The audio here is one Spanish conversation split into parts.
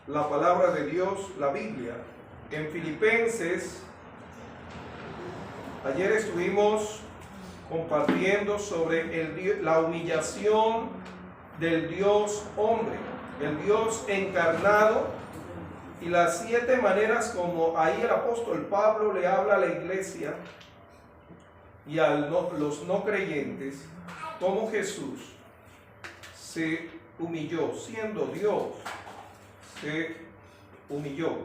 la palabra de Dios, la Biblia. En Filipenses, ayer estuvimos compartiendo sobre la humillación del Dios hombre, el Dios encarnado, y las 7 maneras como ahí el apóstol Pablo le habla a la iglesia y a los no creyentes, cómo Jesús se humilló, siendo Dios, se humilló.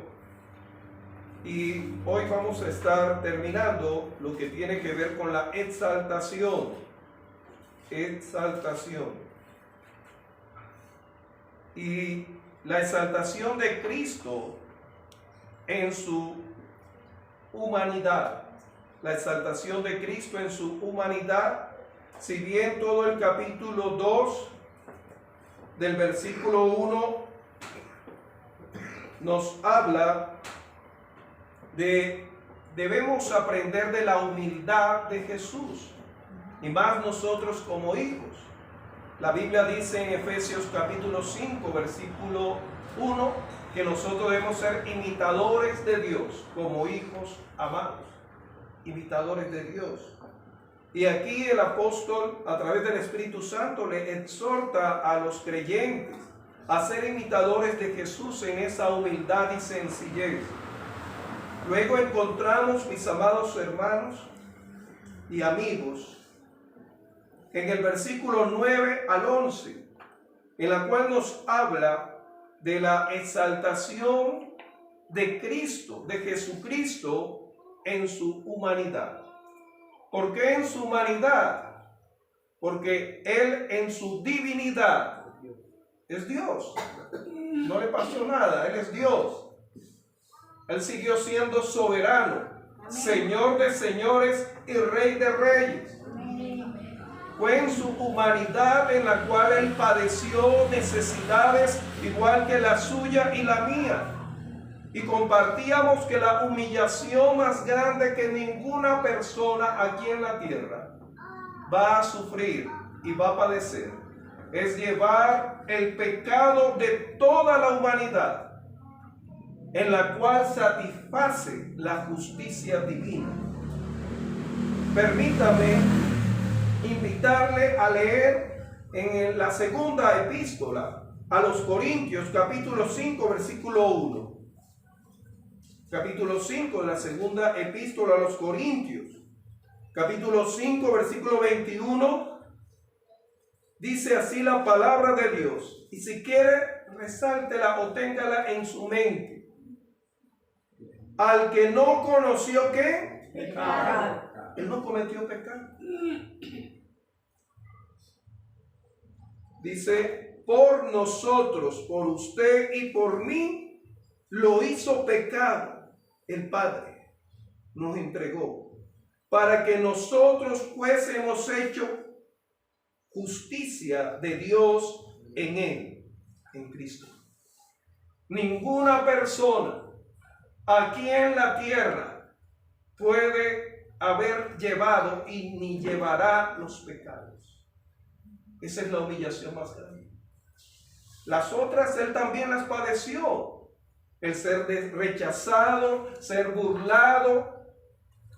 Y hoy vamos a estar terminando lo que tiene que ver con la exaltación. Exaltación. Y la exaltación de Cristo en su humanidad. La exaltación de Cristo en su humanidad. Si bien todo el capítulo 2 del versículo 1 nos habla debemos aprender de la humildad de Jesús, y más nosotros como hijos. La Biblia dice en Efesios capítulo 5 versículo 1 que nosotros debemos ser imitadores de Dios como hijos amados, imitadores de Dios. Y aquí el apóstol, a través del Espíritu Santo, le exhorta a los creyentes a ser imitadores de Jesús en esa humildad y sencillez. Luego encontramos, mis amados hermanos y amigos, en el versículo 9 al 11, en la cual nos habla de la exaltación de Cristo, de Jesucristo en su humanidad. ¿Por qué en su humanidad? Porque Él en su divinidad es Dios. No le pasó nada, Él es Dios. Él siguió siendo soberano, amén, Señor de señores y Rey de reyes. Amén. Fue en su humanidad en la cual Él padeció necesidades igual que la suya y la mía. Y compartíamos que la humillación más grande que ninguna persona aquí en la tierra va a sufrir y va a padecer es llevar el pecado de toda la humanidad, en la cual satisface la justicia divina. Permítame invitarle a leer en la segunda epístola a los Corintios, capítulo 5, versículo 1. Capítulo 5 de la segunda epístola a los Corintios, capítulo 5, versículo 21, dice así la palabra de Dios. Y si quiere, resáltela o téngala en su mente. Al que no conoció, ¿qué? Pecado. Él no cometió pecado. Dice, por nosotros, por usted y por mí, lo hizo pecado. El Padre nos entregó para que nosotros fuésemos hechos justicia de Dios en Él, en Cristo. Ninguna persona aquí en la tierra puede haber llevado y ni llevará los pecados. Esa es la humillación más grande. Las otras Él también las padeció. El ser rechazado, ser burlado,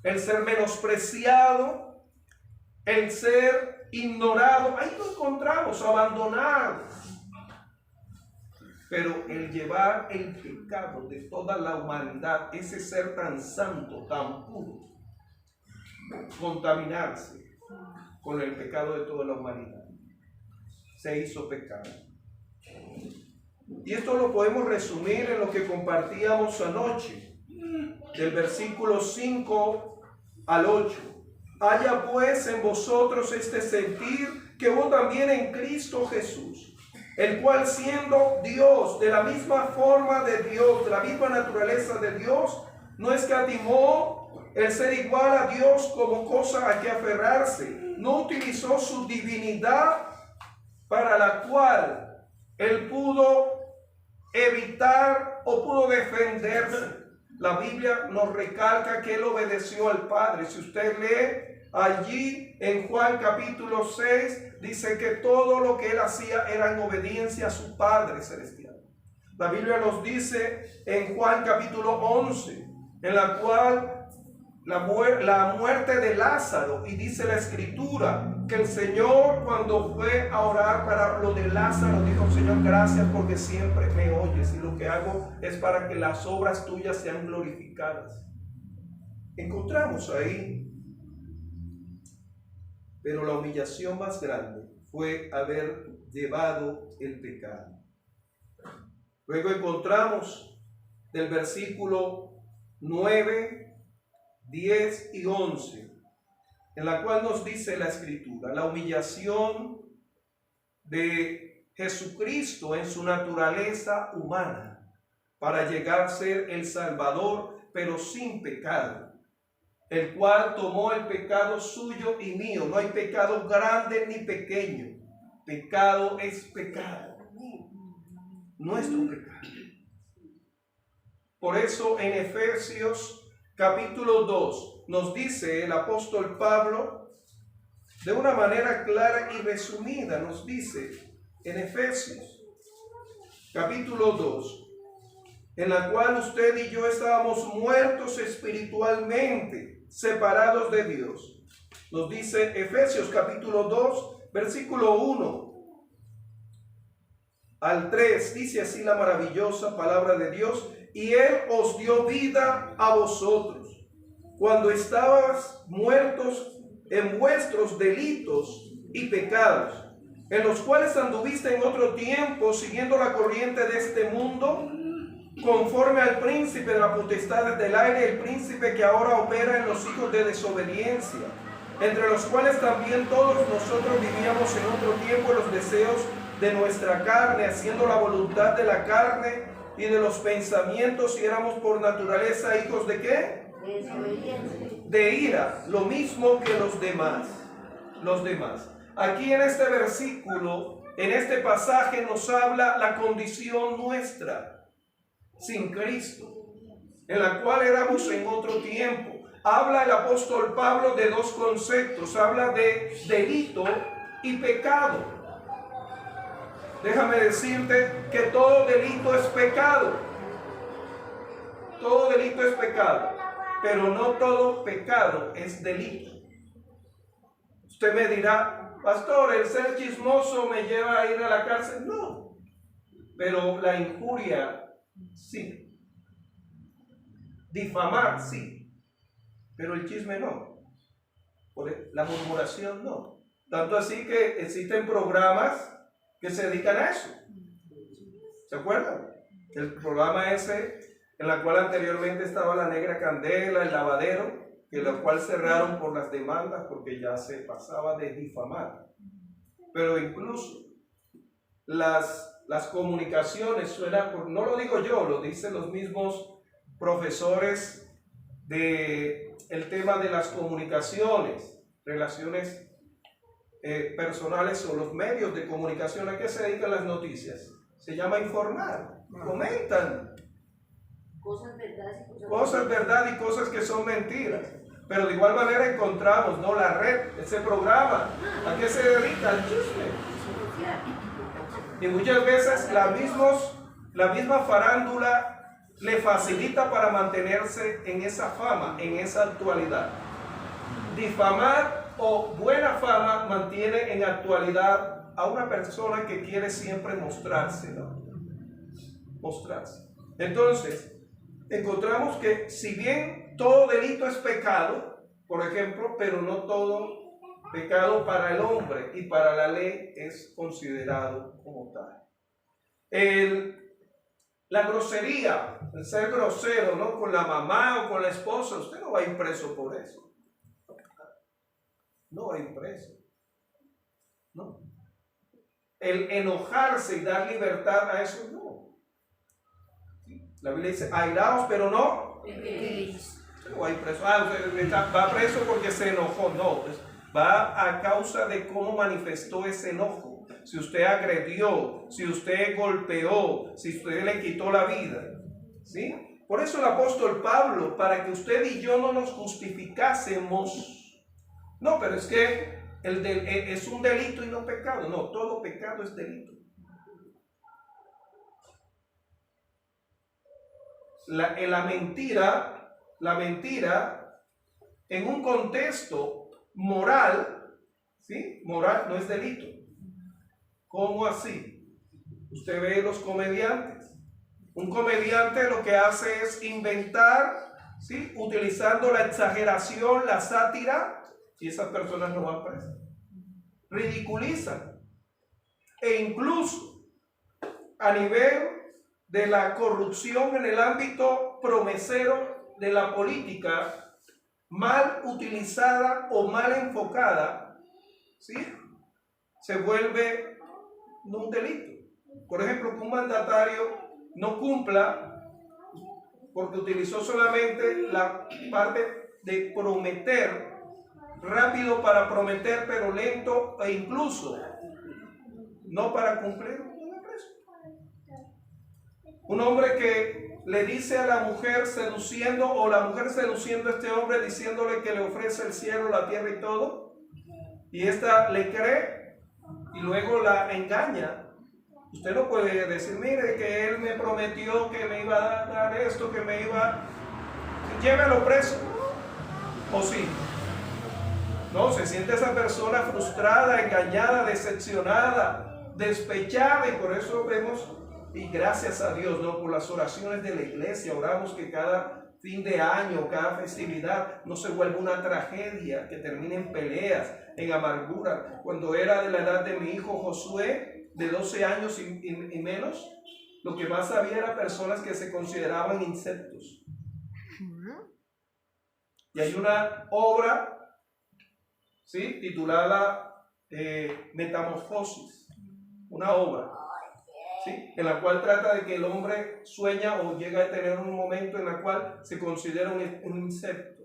el ser menospreciado, el ser ignorado. Ahí lo encontramos, abandonado. Pero el llevar el pecado de toda la humanidad, ese ser tan santo, tan puro, contaminarse con el pecado de toda la humanidad, se hizo pecado. Y esto lo podemos resumir en lo que compartíamos anoche, del versículo 5 al 8. Haya pues en vosotros este sentir que hubo también en Cristo Jesús, el cual siendo Dios, de la misma forma de Dios, de la misma naturaleza de Dios, no escatimó el ser igual a Dios como cosa a que aferrarse. No utilizó su divinidad, para la cual Él pudo evitar o pudo defenderse. La Biblia nos recalca que Él obedeció al Padre. Si usted lee allí en Juan capítulo 6, dice que todo lo que Él hacía era en obediencia a su Padre celestial. La Biblia nos dice en Juan capítulo 11, en la cual la muerte de Lázaro, y dice la escritura que el Señor, cuando fue a orar para lo de Lázaro, dijo: Señor, gracias porque siempre me oyes, y lo que hago es para que las obras tuyas sean glorificadas. Encontramos ahí, pero la humillación más grande fue haber llevado el pecado. Luego encontramos del versículo 9, 10 y 11, en la cual nos dice la escritura, la humillación de Jesucristo en su naturaleza humana para llegar a ser el Salvador, pero sin pecado, el cual tomó el pecado suyo y mío. No hay pecado grande ni pequeño, pecado es pecado, nuestro pecado. Por eso en Efesios capítulo 2 nos dice el apóstol Pablo, de una manera clara y resumida, nos dice en Efesios capítulo 2, en la cual usted y yo estábamos muertos espiritualmente, separados de Dios. Nos dice Efesios capítulo 2, versículo 1 al 3, dice así la maravillosa palabra de Dios: y Él os dio vida a vosotros, cuando estabas muertos en vuestros delitos y pecados, en los cuales anduviste en otro tiempo, siguiendo la corriente de este mundo, conforme al príncipe de la potestad del aire, el príncipe que ahora opera en los hijos de desobediencia, entre los cuales también todos nosotros vivíamos en otro tiempo en los deseos de nuestra carne, haciendo la voluntad de la carne y de los pensamientos, y éramos por naturaleza hijos de ¿qué? De ira, lo mismo que los demás. Aquí en este versículo, en este pasaje, nos habla la condición nuestra sin Cristo, en la cual éramos en otro tiempo. Habla el apóstol Pablo de dos conceptos, habla de delito y pecado. Déjame decirte que todo delito es pecado. Todo delito es pecado, pero no todo pecado es delito. Usted me dirá: pastor, ¿el ser chismoso me lleva a ir a la cárcel? No, pero la injuria sí. Difamar sí, pero el chisme no. La murmuración no. Tanto así que existen programas que se dedican a eso. ¿Se acuerdan? El programa ese en la cual anteriormente estaba La Negra Candela, El Lavadero, que lo cual cerraron por las demandas porque ya se pasaba de difamar. Pero incluso las comunicaciones, no lo digo yo, lo dicen los mismos profesores de el tema de las comunicaciones, relaciones personales o los medios de comunicación. ¿A qué se dedican las noticias? Se llama informar, comentan cosas verdad y cosas que son mentiras. Pero de igual manera encontramos, ¿no?, la red, ese programa, ¿a qué se dedica? Al chisme. Y muchas veces la misma farándula le facilita para mantenerse en esa fama, en esa actualidad. Difamar o buena fama mantiene en actualidad a una persona que quiere siempre mostrarse, ¿no? Mostrarse. Entonces, encontramos que si bien todo delito es pecado, por ejemplo, pero no todo pecado para el hombre y para la ley es considerado como tal. La grosería, el ser grosero, ¿no?, con la mamá o con la esposa, usted no va a ir preso por eso. No va a ir preso. No. El enojarse y dar libertad a eso, no. La Biblia dice: airaos, pero no pequéis. No va a ir preso. Usted va preso porque se enojó. No, va a causa de cómo manifestó ese enojo. Si usted agredió, si usted golpeó, si usted le quitó la vida, ¿sí? Por eso el apóstol Pablo, para que usted y yo no nos justificásemos. No, pero es que es un delito y no pecado. No, todo pecado es delito. la mentira en un contexto moral, ¿sí? Moral no es delito. ¿Cómo así? Usted ve los comediantes. Un comediante lo que hace es inventar, ¿sí? Utilizando la exageración, la sátira, y esas personas no van presas. Ridiculizan. E incluso a nivel de la corrupción en el ámbito promesero de la política, mal utilizada o mal enfocada, ¿sí? Se vuelve un delito. Por ejemplo, que un mandatario no cumpla porque utilizó solamente la parte de prometer, rápido para prometer, pero lento e incluso no para cumplir. Un hombre que le dice a la mujer seduciendo, o la mujer seduciendo a este hombre diciéndole que le ofrece el cielo, la tierra y todo, y esta le cree y luego la engaña. Usted no puede decir, mire, que él me prometió que me iba a dar esto, que me iba... Llévelo preso. ¿O sí? No, se siente esa persona frustrada, engañada, decepcionada, despechada, y por eso vemos, y gracias a Dios, ¿no? Por las oraciones de la iglesia, oramos que cada fin de año, cada festividad, no se vuelva una tragedia, que termine en peleas, en amargura. Cuando era de la edad de mi hijo Josué, de 12 años y menos, lo que más había era personas que se consideraban insectos. Y hay una obra, ¿sí?, titulada Metamorfosis, una obra, ¿sí?, en la cual trata de que el hombre sueña o llega a tener un momento en el cual se considera un insecto.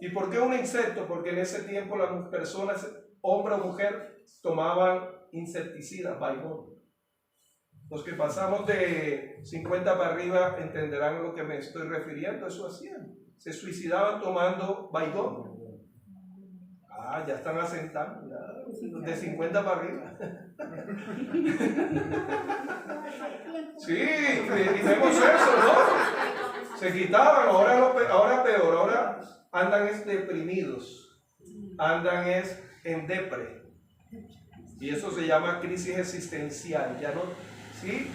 ¿Y por qué un insecto? Porque en ese tiempo las personas, hombre o mujer, tomaban insecticidas, Baygon. Los que pasamos de 50 para arriba entenderán a lo que me estoy refiriendo. Eso hacían. Se suicidaban tomando Baygon. Ah, ya están asentando. Ya, de 50 para arriba. Sí, y vemos eso, ¿no? Se quitaban, ahora peor, ahora andan deprimidos, andan en depre. Y eso se llama crisis existencial. Ya no, ¿sí?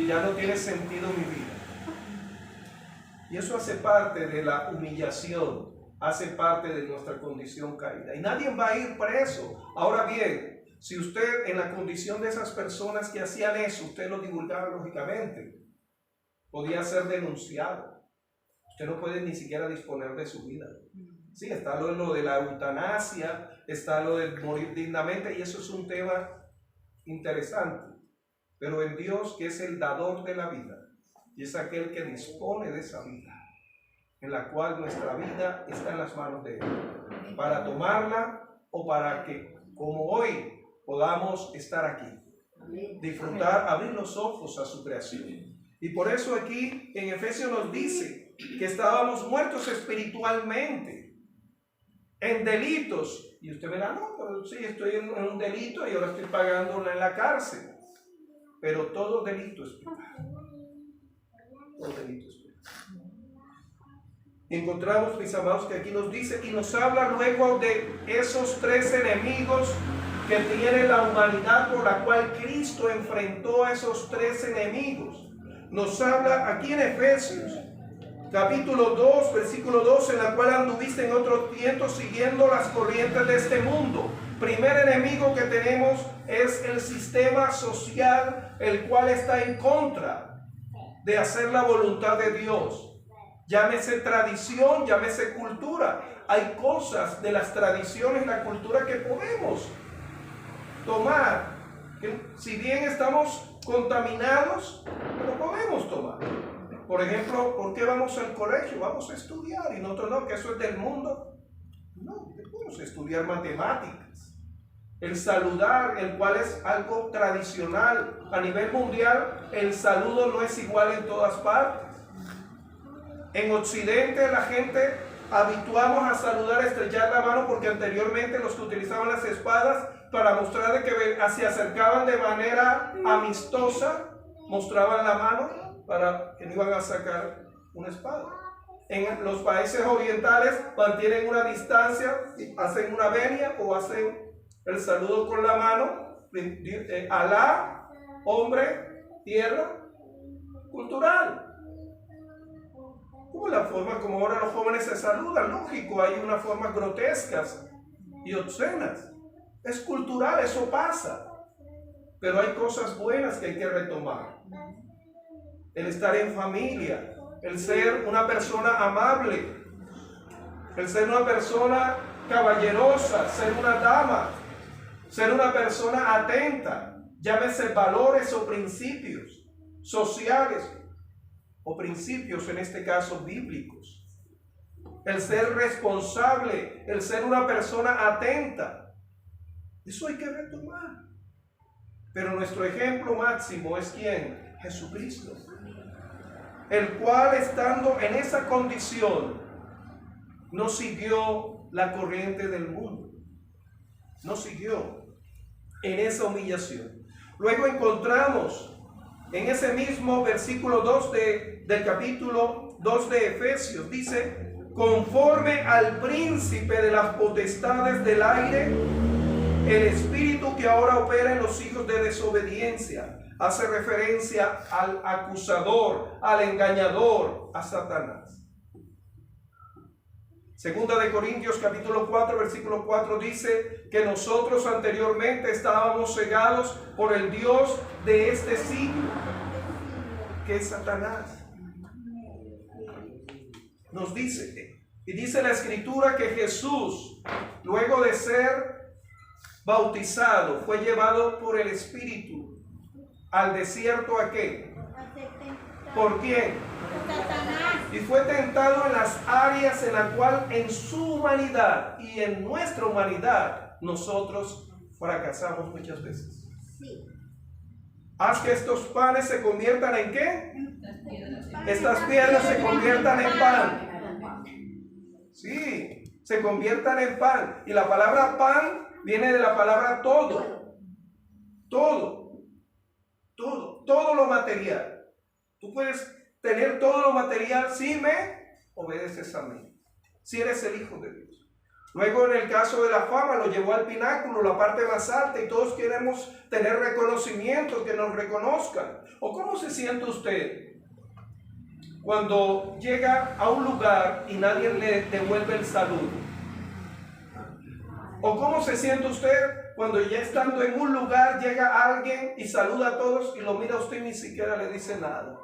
Ya no tiene sentido mi vida. Y eso hace parte de la humillación, hace parte de nuestra condición caída. Y nadie va a ir preso. Ahora bien, si usted en la condición de esas personas que hacían eso, usted lo divulgaba lógicamente, podía ser denunciado. Usted no puede ni siquiera disponer de su vida. Sí, está lo de la eutanasia, está lo de morir dignamente, y eso es un tema interesante. Pero en Dios, que es el dador de la vida, y es aquel que dispone de esa vida, en la cual nuestra vida está en las manos de Él, para tomarla o para que, como hoy, podamos estar aquí, disfrutar, abrir los ojos a su creación. Y por eso aquí en Efesios nos dice que estábamos muertos espiritualmente, en delitos. Y usted verá, no, pero sí, estoy en un delito y ahora estoy pagando en la cárcel. Pero todo delito es pecado. Todo delito es pecado. Encontramos, mis amados, que aquí nos dice y nos habla luego de esos tres enemigos que tiene la humanidad, por la cual Cristo enfrentó a esos tres enemigos. Nos habla aquí en Efesios capítulo 2, versículo 2, en la cual anduviste en otro tiempo siguiendo las corrientes de este mundo. Primer enemigo que tenemos es el sistema social, el cual está en contra de hacer la voluntad de Dios. Llámese tradición, llámese cultura. Hay cosas de las tradiciones, la cultura que podemos tomar, que si bien estamos contaminados, pero podemos tomar. Por ejemplo, ¿por qué vamos al colegio? Vamos a estudiar, y nosotros no, que eso es del mundo. No, podemos estudiar matemáticas. El saludar, el cual es algo tradicional a nivel mundial, el saludo no es igual en todas partes. En Occidente la gente habituamos a saludar, a estrechar la mano, porque anteriormente los que utilizaban las espadas para mostrar de que se acercaban de manera amistosa, mostraban la mano. para que no iban a sacar una espada. En los países orientales mantienen una distancia, hacen una venia o hacen el saludo con la mano, Alá, hombre, tierra, cultural. Como la forma como ahora los jóvenes se saludan, lógico, hay unas formas grotescas y obscenas. Es cultural, eso pasa. Pero hay cosas buenas que hay que retomar. El estar en familia, el ser una persona amable, el ser una persona caballerosa, ser una dama, ser una persona atenta, llámese valores o principios sociales o principios en este caso bíblicos. El ser responsable, el ser una persona atenta, eso hay que retomar. Pero nuestro ejemplo máximo es ¿quién? Jesucristo, el cual estando en esa condición no siguió la corriente del mundo, no siguió en esa humillación. Luego encontramos en ese mismo versículo 2 del capítulo 2 de Efesios, dice, conforme al príncipe de las potestades del aire, el espíritu que ahora opera en los hijos de desobediencia. Hace referencia al acusador, al engañador, a Satanás. Segunda de Corintios capítulo 4 versículo 4 dice que nosotros anteriormente estábamos cegados por el Dios de este siglo, que es Satanás. Nos dice, y dice la Escritura que Jesús, luego de ser bautizado, fue llevado por el Espíritu al desierto. ¿A qué? ¿Por quién? Satanás. Y fue tentado en las áreas en las cuales en su humanidad y en nuestra humanidad nosotros fracasamos muchas veces. Sí. Haz que estos panes se conviertan ¿en qué? Estas piedras se conviertan en pan. Sí, se conviertan en pan. Y la palabra pan viene de la palabra todo. Todo lo material. Tú puedes tener todo lo material si me obedeces a mí, si eres el Hijo de Dios. Luego en el caso de la fama lo llevó al pináculo, la parte más alta, y todos queremos tener reconocimiento, que nos reconozcan. ¿O cómo se siente usted cuando llega a un lugar y nadie le devuelve el saludo? ¿O cómo se siente usted cuando ya estando en un lugar llega alguien y saluda a todos y lo mira a usted y ni siquiera le dice nada?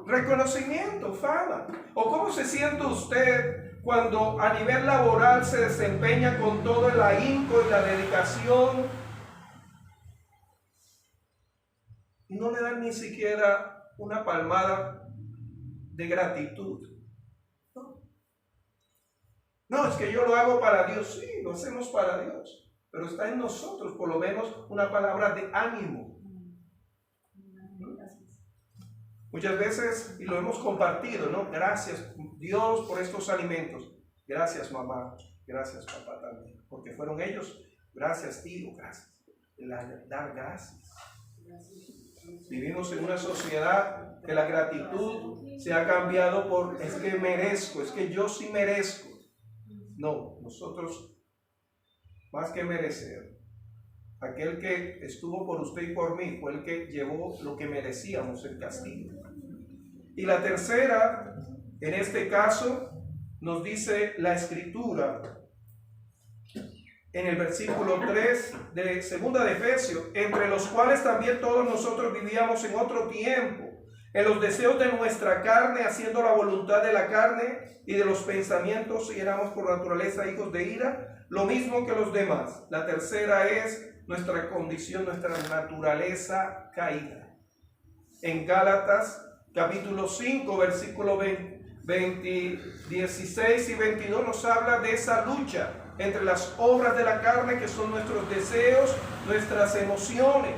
Reconocimiento, fama. ¿O cómo se siente usted cuando a nivel laboral se desempeña con todo el ahínco y la dedicación y no le dan ni siquiera una palmada de gratitud? No, es que yo lo hago para Dios. Sí, lo hacemos para Dios, pero está en nosotros por lo menos una palabra de ánimo. Muchas veces, y lo hemos compartido, ¿no? Gracias Dios por estos alimentos. Gracias mamá, gracias papá también, porque fueron ellos. Gracias tío, gracias. Dar gracias. Vivimos en una sociedad que la gratitud se ha cambiado por es que merezco, es que yo sí merezco. No, nosotros más que merecer, aquel que estuvo por usted y por mí fue el que llevó lo que merecíamos, el castigo. Y la tercera, en este caso, nos dice la Escritura en el versículo 3 de segunda de Efesios, entre los cuales también todos nosotros vivíamos en otro tiempo, en los deseos de nuestra carne, haciendo la voluntad de la carne y de los pensamientos, y éramos por naturaleza hijos de ira, lo mismo que los demás. La tercera es nuestra condición, nuestra naturaleza caída. En Gálatas capítulo 5, versículo 16 y 22 nos habla de esa lucha entre las obras de la carne, que son nuestros deseos, nuestras emociones,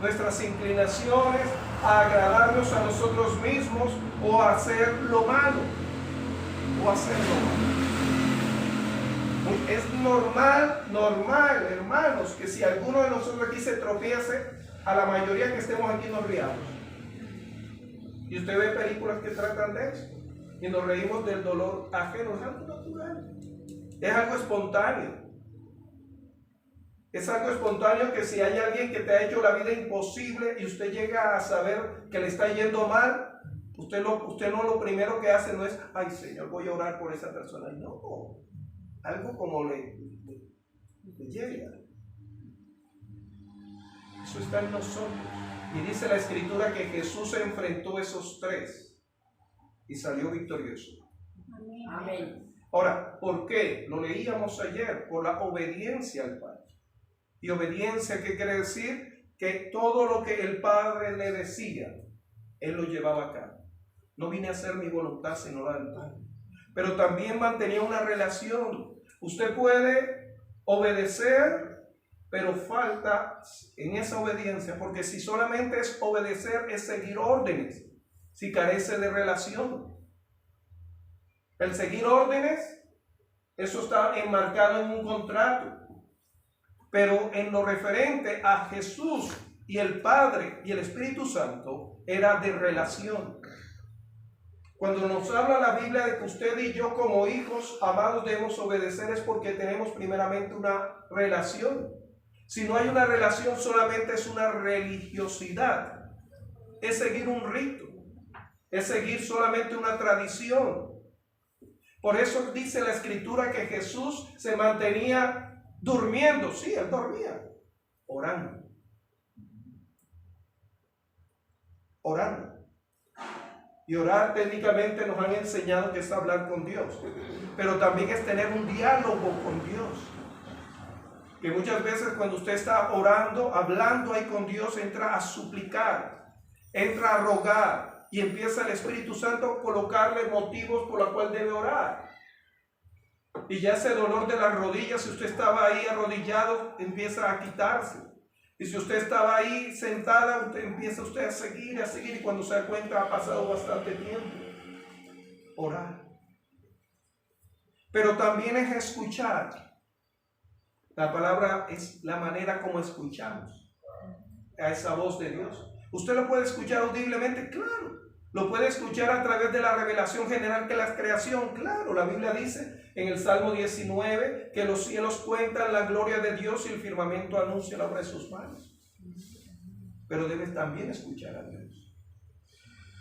nuestras inclinaciones a agradarnos a nosotros mismos o a hacer lo malo, Es normal, hermanos, que si alguno de nosotros aquí se tropiece, a la mayoría que estemos aquí nos riamos. Y usted ve películas que tratan de eso. Y nos reímos del dolor ajeno. Es algo natural. Es algo espontáneo. Es algo espontáneo que si hay alguien que te ha hecho la vida imposible y usted llega a saber que le está yendo mal, usted no lo primero que hace no es, ay Señor, voy a orar por esa persona. No, algo como le llega. Eso está en nosotros. Y dice la Escritura que Jesús se enfrentó a esos tres y salió victorioso. Amén. Ahora, ¿por qué? Lo leíamos ayer, por la obediencia al Padre. ¿Y obediencia qué quiere decir? Que todo lo que el Padre le decía, Él lo llevaba a cabo. No vine a hacer mi voluntad sino la del Padre. Pero también mantenía una relación. Usted puede obedecer, pero falta en esa obediencia, porque si solamente es obedecer, es seguir órdenes, si carece de relación. El seguir órdenes, eso está enmarcado en un contrato. Pero en lo referente a Jesús y el Padre y el Espíritu Santo, era de relación. Cuando nos habla la Biblia de que usted y yo como hijos amados debemos obedecer, es porque tenemos primeramente una relación. Si no hay una relación, solamente es una religiosidad. Es seguir un rito. Es seguir solamente una tradición. Por eso dice la Escritura que Jesús se mantenía durmiendo. Sí, Él dormía. Orando. Orando. Y orar técnicamente nos han enseñado que es hablar con Dios. Pero también es tener un diálogo con Dios. Que muchas veces cuando usted está orando, hablando ahí con Dios, entra a suplicar, entra a rogar y empieza el Espíritu Santo a colocarle motivos por los cuales debe orar. Y ya ese dolor de las rodillas, si usted estaba ahí arrodillado, empieza a quitarse. Y si usted estaba ahí sentada, empieza a seguir, y cuando se da cuenta ha pasado bastante tiempo. Orar. Pero también es escuchar. La palabra es la manera como escuchamos a esa voz de Dios. ¿Usted lo puede escuchar audiblemente? Claro. ¿Lo puede escuchar a través de la revelación general que es la creación? Claro. La Biblia dice en el Salmo 19 que los cielos cuentan la gloria de Dios y el firmamento anuncia la obra de sus manos. Pero debe también escuchar a Dios.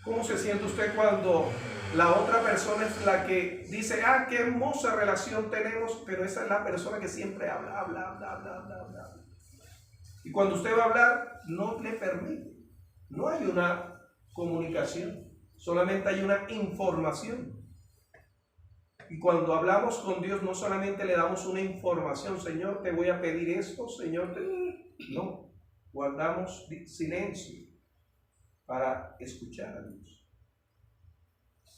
¿Cómo se siente usted cuando la otra persona es la que dice, qué hermosa relación tenemos, pero esa es la persona que siempre habla? Y cuando usted va a hablar, no le permite. No hay una comunicación, solamente hay una información. Y cuando hablamos con Dios, no solamente le damos una información, Señor, te voy a pedir esto, Señor, no, guardamos silencio para escuchar a Dios.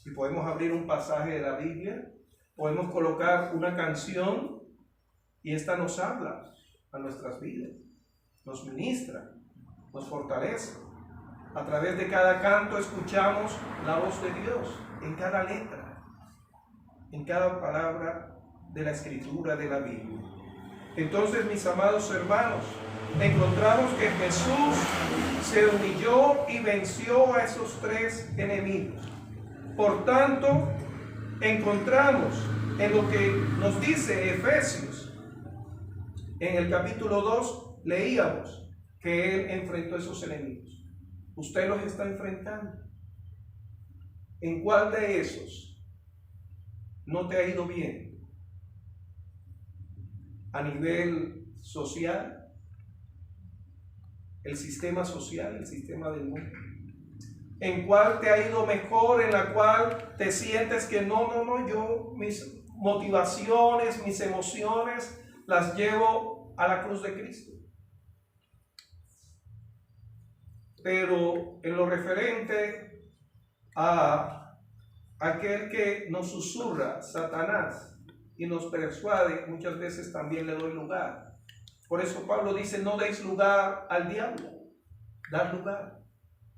Y podemos abrir un pasaje de la Biblia, podemos colocar una canción y esta nos habla a nuestras vidas, nos ministra, nos fortalece. A través de cada canto escuchamos la voz de Dios en cada letra, en cada palabra de la Escritura de la Biblia. Entonces, mis amados hermanos, encontramos que Jesús se humilló y venció a esos tres enemigos. Por tanto, encontramos en lo que nos dice Efesios, en el capítulo 2, leíamos que Él enfrentó a esos enemigos. Usted los está enfrentando. ¿En cuál de esos no te ha ido bien? A nivel social, el sistema social, el sistema del mundo. ¿En cuál te ha ido mejor? En la cual te sientes que yo mis motivaciones, mis emociones las llevo a la cruz de Cristo. Pero en lo referente a aquel que nos susurra, Satanás, y nos persuade, muchas veces también le doy lugar. Por eso Pablo dice, no deis lugar al diablo, dad lugar.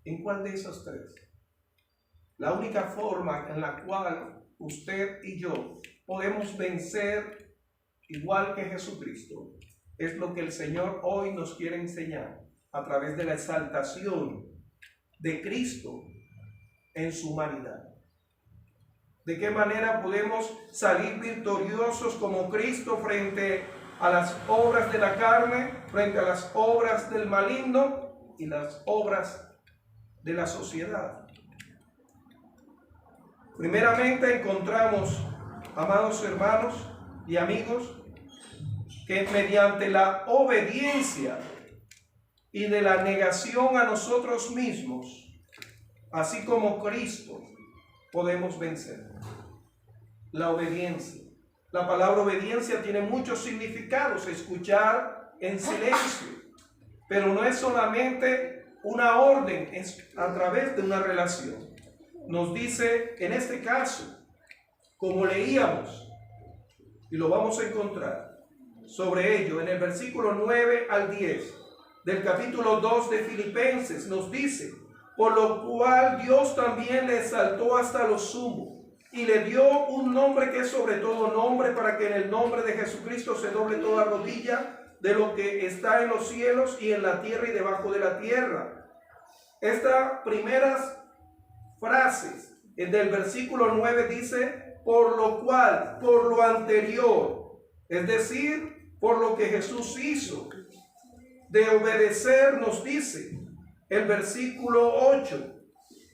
¿En cuál de esos tres? La única forma en la cual usted y yo podemos vencer igual que Jesucristo es lo que el Señor hoy nos quiere enseñar. a través de la exaltación de Cristo en su humanidad. ¿De qué manera podemos salir victoriosos como Cristo frente a las obras de la carne, frente a las obras del maligno y las obras de la sociedad? Primeramente encontramos, amados hermanos y amigos, que mediante la obediencia y de la negación a nosotros mismos, así como Cristo, podemos vencer. La obediencia. La palabra obediencia tiene muchos significados. Escuchar en silencio. Pero no es solamente una orden, es a través de una relación. Nos dice en este caso, como leíamos, y lo vamos a encontrar sobre ello en el versículo 9 al 10 del capítulo 2 de Filipenses, nos dice: por lo cual Dios también le exaltó hasta lo sumo y le dio un nombre que es sobre todo nombre, para que en el nombre de Jesucristo se doble toda rodilla de lo que está en los cielos y en la tierra y debajo de la tierra. Estas primeras frases del versículo 9 dice: por lo cual, por lo anterior, es decir, por lo que Jesús hizo. De obedecer nos dice el versículo 8: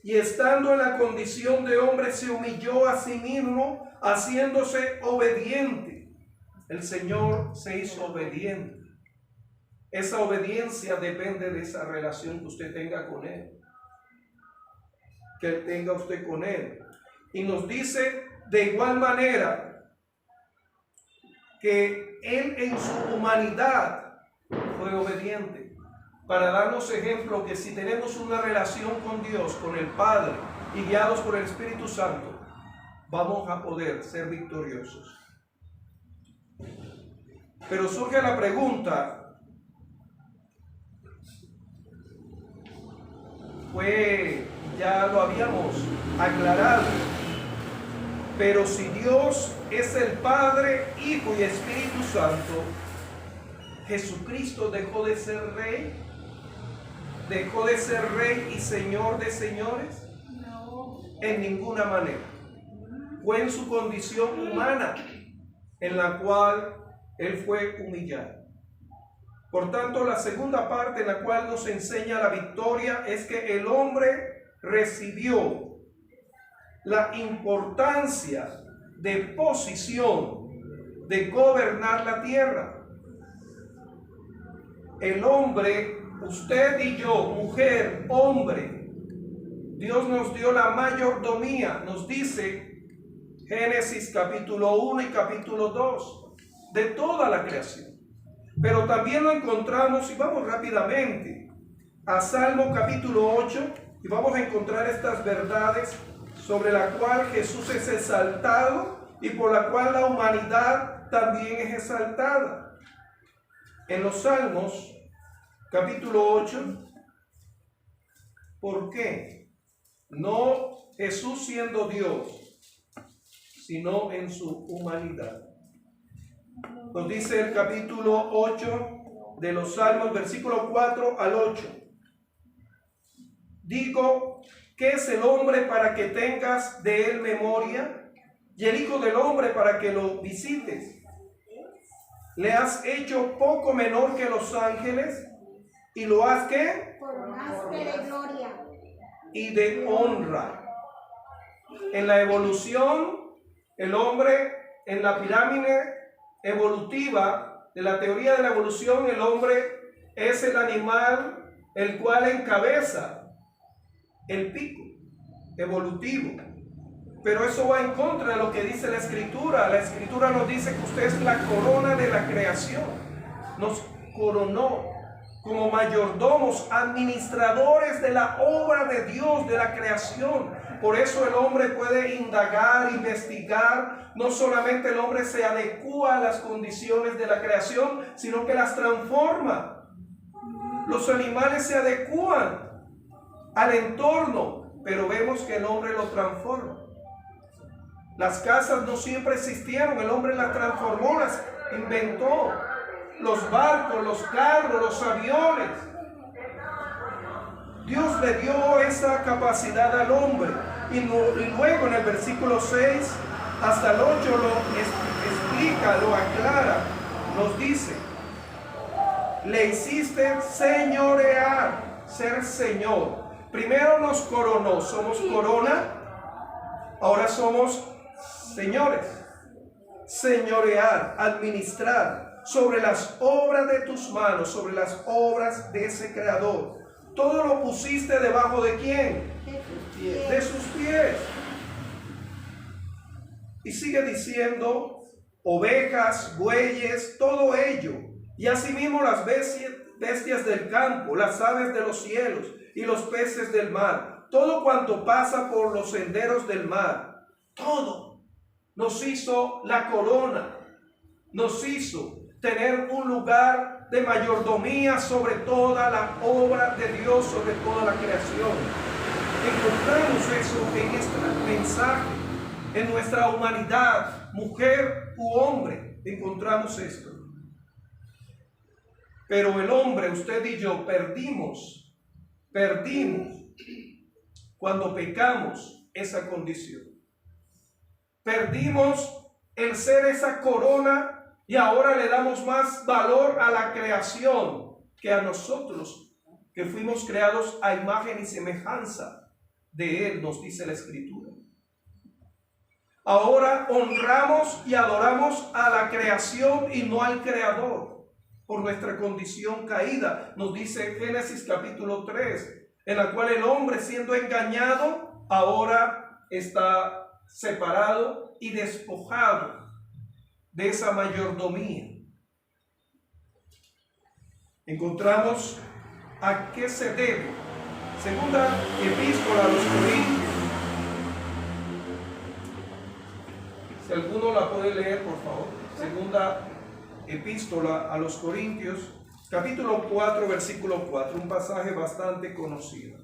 y estando en la condición de hombre se humilló a sí mismo, haciéndose obediente. El Señor se hizo obediente. Esa obediencia depende de esa relación que usted tenga con Él, que tenga usted con Él. Y nos dice de igual manera que Él en su humanidad fue obediente, para darnos ejemplo que si tenemos una relación con Dios, con el Padre, y guiados por el Espíritu Santo, vamos a poder ser victoriosos. Pero surge la pregunta, ya lo habíamos aclarado, pero si Dios es el Padre, Hijo y Espíritu Santo, ¿Jesucristo dejó de ser rey? ¿Dejó de ser rey y señor de señores? No. En ninguna manera. Fue en su condición humana en la cual Él fue humillado. Por tanto, la segunda parte en la cual nos enseña la victoria es que el hombre recibió la importancia de posición de gobernar la tierra. El hombre, usted y yo, mujer, hombre, Dios nos dio la mayordomía, nos dice Génesis capítulo 1 y capítulo 2, de toda la creación. Pero también lo encontramos, y vamos rápidamente a Salmo capítulo 8, y vamos a encontrar estas verdades sobre la cual Jesús es exaltado y por la cual la humanidad también es exaltada. En los Salmos, capítulo 8, ¿por qué? No Jesús siendo Dios, sino en su humanidad. Nos dice el capítulo 8 de los Salmos, versículo 4 al 8. Digo, ¿qué es el hombre para que tengas de él memoria? Y el Hijo del hombre para que lo visites. Le has hecho poco menor que los ángeles y lo has ¿qué? Coronaste de gloria Y de honra. En la evolución, el hombre, en la pirámide evolutiva de la teoría de la evolución, el hombre es el animal el cual encabeza el pico evolutivo. Pero eso va en contra de lo que dice la Escritura. La Escritura nos dice que usted es la corona de la creación. Nos coronó como mayordomos, administradores de la obra de Dios, de la creación. Por eso el hombre puede indagar, investigar. No solamente el hombre se adecúa a las condiciones de la creación, sino que las transforma. Los animales se adecúan al entorno, pero vemos que el hombre lo transforma. Las casas no siempre existieron, el hombre las transformó, las inventó. Los barcos, los carros, los aviones. Dios le dio esa capacidad al hombre. Y luego en el versículo 6 hasta el 8 lo explica, lo aclara. Nos dice: le hiciste señorear, ser señor. Primero nos coronó, somos corona, ahora somos señores. Señorear, administrar sobre las obras de tus manos, sobre las obras de ese creador. Todo lo pusiste debajo de ¿quién? De sus pies. Y sigue diciendo: ovejas, bueyes, todo ello. Y asimismo las bestias del campo, las aves de los cielos y los peces del mar. Todo cuanto pasa por los senderos del mar. Todo. Nos hizo la corona. Nos hizo tener un lugar de mayordomía sobre toda la obra de Dios, sobre toda la creación. Encontramos eso en este mensaje, en nuestra humanidad, mujer u hombre, encontramos esto. Pero el hombre, usted y yo, perdimos cuando pecamos esa condición. Perdimos el ser esa corona. Y ahora le damos más valor a la creación que a nosotros, que fuimos creados a imagen y semejanza de Él, nos dice la Escritura. Ahora honramos y adoramos a la creación y no al Creador, por nuestra condición caída. Nos dice Génesis capítulo 3, en la cual el hombre, siendo engañado, ahora está separado y despojado de esa mayordomía. Encontramos a qué se debe. Segunda epístola a los Corintios. Si alguno la puede leer, por favor. Segunda epístola a los Corintios, capítulo 4, versículo 4. Un pasaje bastante conocido.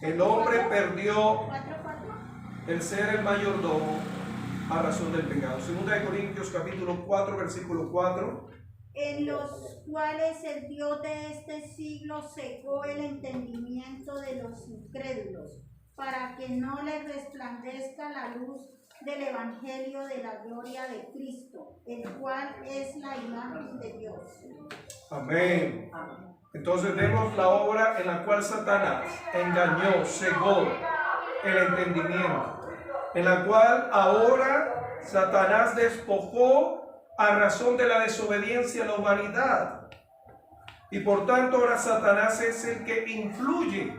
El hombre perdió el ser el mayordomo a razón del pecado. Segunda de Corintios capítulo 4, versículo 4. En los cuales el Dios de este siglo cegó el entendimiento de los incrédulos, para que no les resplandezca la luz del evangelio de la gloria de Cristo, el cual es la imagen de Dios. Amén. Entonces vemos la obra en la cual Satanás engañó, cegó el entendimiento, en la cual ahora Satanás despojó a razón de la desobediencia a la humanidad. Y por tanto ahora Satanás es el que influye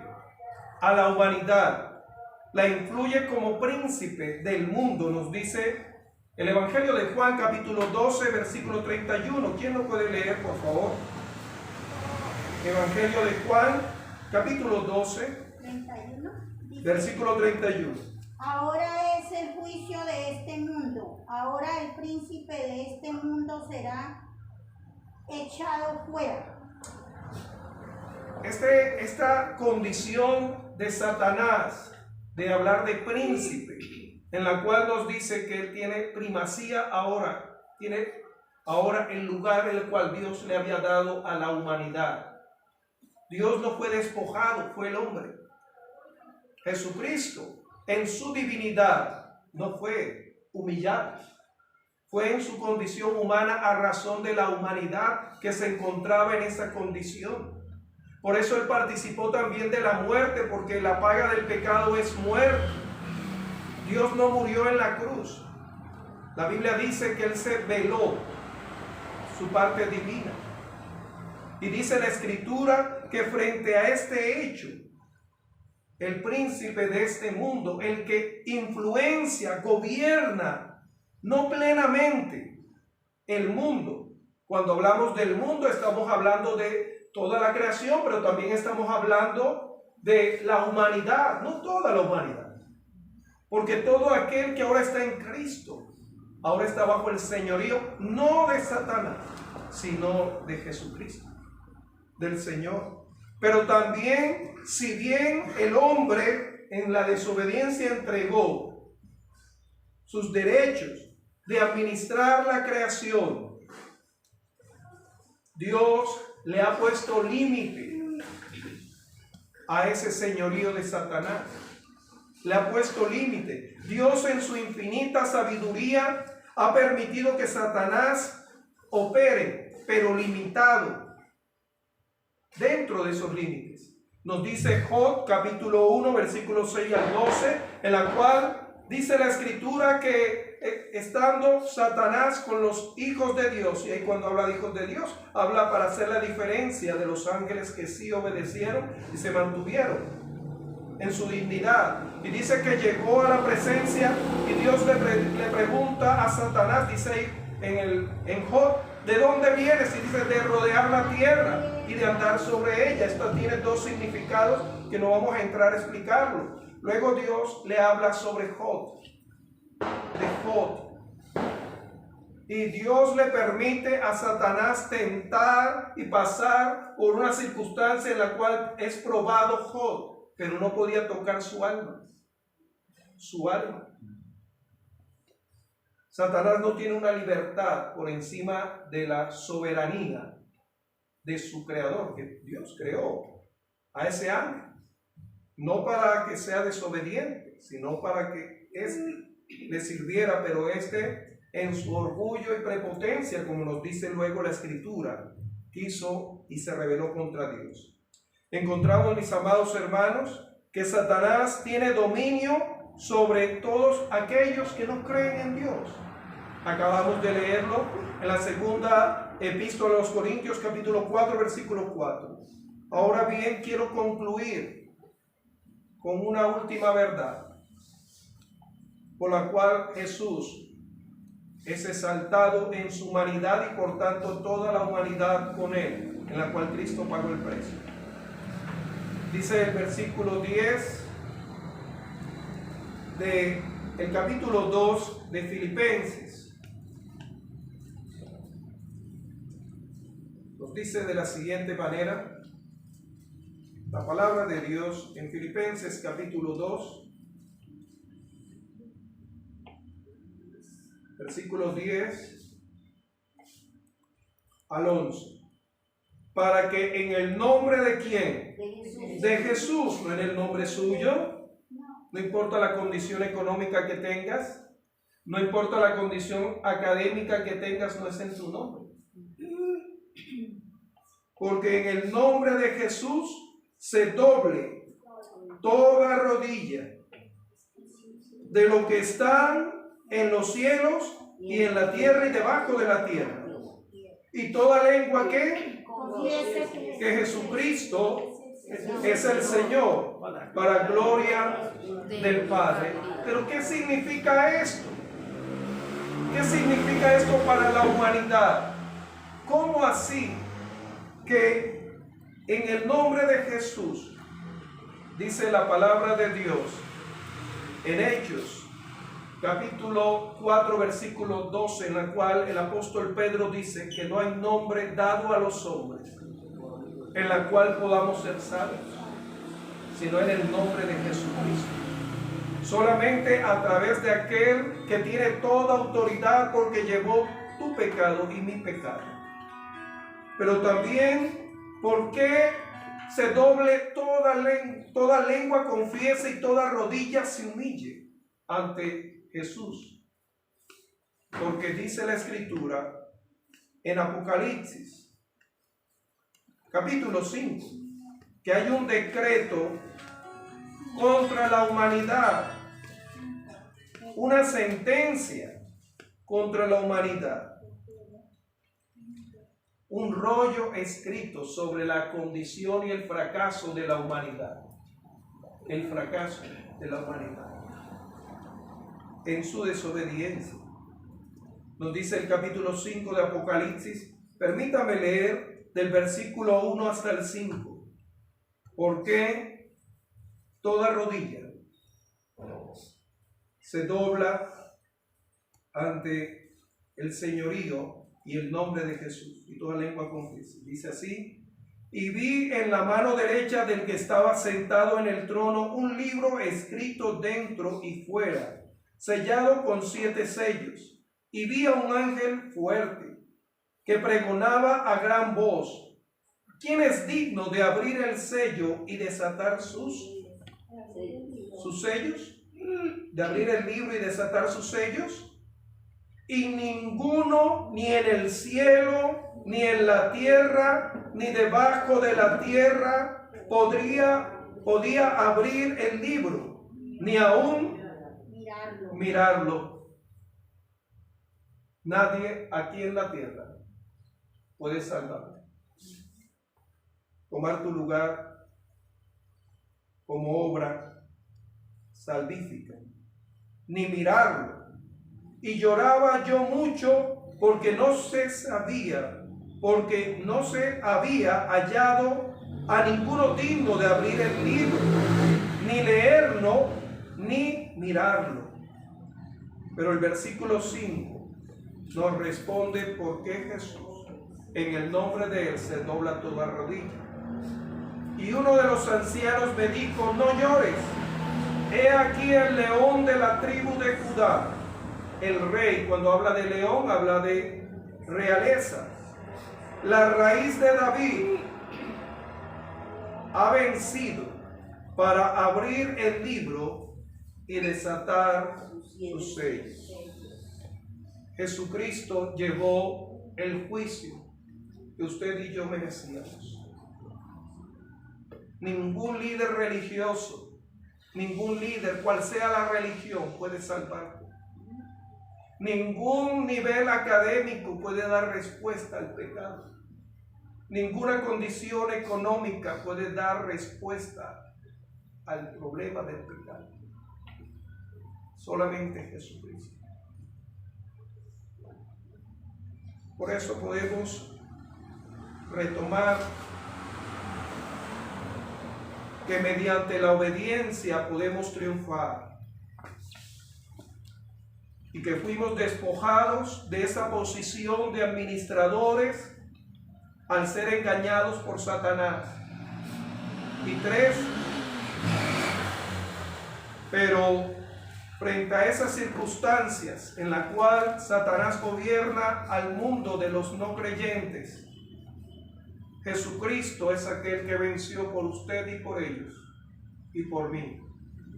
a la humanidad, la influye como príncipe del mundo, nos dice el Evangelio de Juan capítulo 12, versículo 31. ¿Quién lo puede leer, por favor? Evangelio de Juan, capítulo 12, 31. Versículo 31. Ahora es el juicio de este mundo. Ahora el príncipe de este mundo será echado fuera. Esta condición de Satanás, de hablar de príncipe, en la cual nos dice que él tiene primacía ahora, tiene ahora el lugar en el cual Dios le había dado a la humanidad. Dios no fue despojado, fue el hombre. Jesucristo, en su divinidad, no fue humillado. Fue en su condición humana a razón de la humanidad que se encontraba en esa condición. Por eso él participó también de la muerte, porque la paga del pecado es muerte. Dios no murió en la cruz. La Biblia dice que él se veló su parte divina. Y dice la Escritura que frente a este hecho, el príncipe de este mundo, el que influencia, gobierna, no plenamente el mundo. Cuando hablamos del mundo, estamos hablando de toda la creación, pero también estamos hablando de la humanidad, no toda la humanidad. Porque todo aquel que ahora está en Cristo, ahora está bajo el señorío, no de Satanás, sino de Jesucristo, del Señor. Pero también, si bien el hombre en la desobediencia entregó sus derechos de administrar la creación, Dios le ha puesto límite a ese señorío de Satanás. Le ha puesto límite. Dios en su infinita sabiduría ha permitido que Satanás opere, pero limitado, dentro de esos límites. Nos dice Job capítulo 1 versículos 6 al 12, en la cual dice la escritura que estando Satanás con los hijos de Dios, y ahí cuando habla de hijos de Dios, habla para hacer la diferencia de los ángeles que sí obedecieron y se mantuvieron en su dignidad. Y dice que llegó a la presencia y Dios le pregunta a Satanás, dice en Job, ¿de dónde vienes? Y dice, de rodear la tierra y de andar sobre ella. Esto tiene dos significados que no vamos a entrar a explicarlo. Luego Dios le habla sobre Job, de Job. Y Dios le permite a Satanás tentar y pasar por una circunstancia en la cual es probado Job, pero no podía tocar su alma. Su alma. Satanás no tiene una libertad por encima de la soberanía de su creador, que Dios creó a ese ángel. No para que sea desobediente, sino para que le sirviera, pero en su orgullo y prepotencia, como nos dice luego la escritura, quiso y se rebeló contra Dios. Encontramos, mis amados hermanos, que Satanás tiene dominio sobre todos aquellos que no creen en Dios. Acabamos de leerlo en la segunda epístola a los Corintios, capítulo 4, versículo 4. Ahora bien, quiero concluir con una última verdad, por la cual Jesús es exaltado en su humanidad y por tanto toda la humanidad con él, en la cual Cristo pagó el precio. Dice el versículo 10 del capítulo 2 de Filipenses. Nos dice de la siguiente manera la palabra de Dios en Filipenses capítulo 2, versículos 10 al 11. Para que en el nombre de ¿quién? De Jesús, no en el nombre suyo. No importa la condición económica que tengas, no importa la condición académica que tengas, no es en tu nombre. Porque en el nombre de Jesús se doble toda rodilla de lo que están en los cielos y en la tierra y debajo de la tierra. Y toda lengua que Jesucristo es el Señor, para gloria del Padre. Pero ¿qué significa esto? ¿Qué significa esto para la humanidad? ¿Cómo así que en el nombre de Jesús, dice la palabra de Dios en Hechos capítulo 4 versículo 12, en la cual el apóstol Pedro dice que no hay nombre dado a los hombres en la cual podamos ser salvos, sino en el nombre de Jesucristo? Solamente a través de aquel que tiene toda autoridad, porque llevó tu pecado y mi pecado. Pero también porque se doble toda lengua confiese y toda rodilla se humille ante Jesús. Porque dice la escritura en Apocalipsis capítulo 5 que hay un decreto contra la humanidad, una sentencia contra la humanidad, un rollo escrito sobre la condición y el fracaso de la humanidad, el fracaso de la humanidad en su desobediencia. Nos dice el capítulo 5 de Apocalipsis, permítame leer del versículo 1 hasta el 5, porque toda rodilla se dobla ante el señorío y el nombre de Jesús, y toda lengua confiesa. Dice así: y vi en la mano derecha del que estaba sentado en el trono un libro escrito dentro y fuera, sellado con 7 sellos. Y vi a un ángel fuerte, que pregonaba a gran voz: ¿quién es digno de abrir el sello y desatar sus sellos? ¿De abrir el libro y desatar sus sellos? Y ninguno, ni en el cielo, ni en la tierra, ni debajo de la tierra, podía abrir el libro, ni aún mirarlo. Nadie aquí en la tierra puede salvarte, tomar tu lugar como obra salvífica, ni mirarlo. Y lloraba yo mucho porque no se había hallado a ninguno digno de abrir el libro, ni leerlo, ni mirarlo. Pero el versículo 5 nos responde por qué Jesús, en el nombre de Él, se dobla toda rodilla. Y uno de los ancianos me dijo: no llores, he aquí el león de la tribu de Judá. El rey, cuando habla de león, habla de realeza. La raíz de David ha vencido para abrir el libro y desatar sus sellos. Jesucristo llevó el juicio que usted y yo merecíamos. Ningún líder religioso, ningún líder, cual sea la religión, puede salvarte. Ningún nivel académico puede dar respuesta al pecado. Ninguna condición económica puede dar respuesta al problema del pecado. Solamente Jesucristo. Por eso podemos retomar que mediante la obediencia podemos triunfar. Y que fuimos despojados de esa posición de administradores al ser engañados por Satanás. Y 3, pero frente a esas circunstancias en la cual Satanás gobierna al mundo de los no creyentes, Jesucristo es aquel que venció por usted y por ellos y por mí.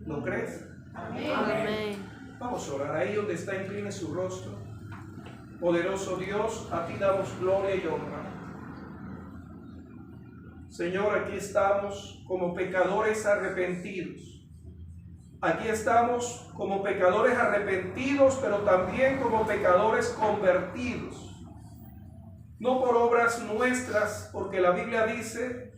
¿Lo crees? Amén. Amén. Vamos a orar. Ahí donde está, incline su rostro. Poderoso Dios, a ti damos gloria y honra. Señor, aquí estamos como pecadores arrepentidos. Aquí estamos como pecadores arrepentidos, pero también como pecadores convertidos. No por obras nuestras, porque la Biblia dice,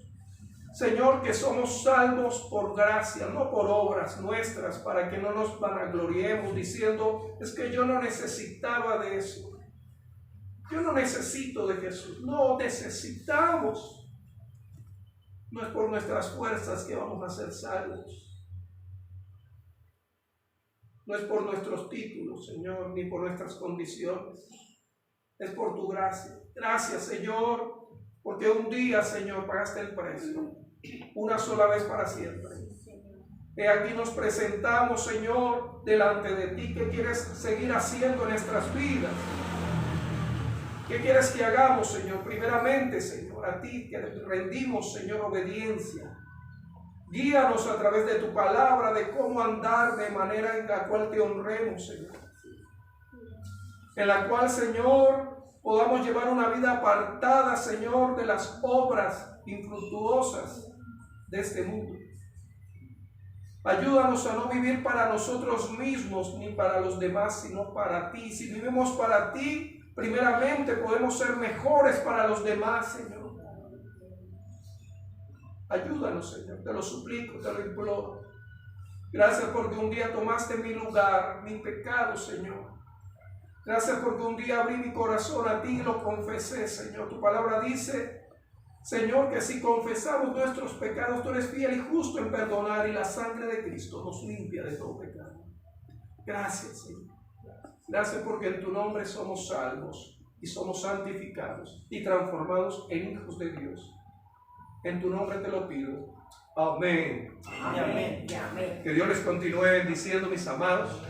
Señor, que somos salvos por gracia, no por obras nuestras, para que no nos vanagloriemos diciendo, es que yo no necesitaba de eso. Yo no necesito de Jesús. No necesitamos. No es por nuestras fuerzas que vamos a ser salvos. No es por nuestros títulos, Señor, ni por nuestras condiciones. Es por tu gracia. Gracias, Señor, porque un día, Señor, pagaste el precio. Una sola vez para siempre. Y aquí nos presentamos, Señor, delante de ti. ¿Qué quieres seguir haciendo en nuestras vidas? ¿Qué quieres que hagamos, Señor? Primeramente, Señor, a ti que rendimos, Señor, obediencia. Guíanos a través de tu palabra de cómo andar de manera en la cual te honremos, Señor. En la cual, Señor, podamos llevar una vida apartada, Señor, de las obras infructuosas de este mundo. Ayúdanos a no vivir para nosotros mismos ni para los demás, sino para ti. Si vivimos para ti, primeramente podemos ser mejores para los demás, Señor. Ayúdanos, Señor, te lo suplico, te lo imploro. Gracias porque un día tomaste mi lugar, mi pecado, Señor. Gracias porque un día abrí mi corazón a ti y lo confesé, Señor. Tu palabra dice, Señor, que si confesamos nuestros pecados, tú eres fiel y justo en perdonar, y la sangre de Cristo nos limpia de todo pecado. Gracias, Señor. Gracias porque en tu nombre somos salvos y somos santificados y transformados en hijos de Dios. En tu nombre te lo pido. Amén. Amén. Amén. Que Dios les continúe bendiciendo, mis amados.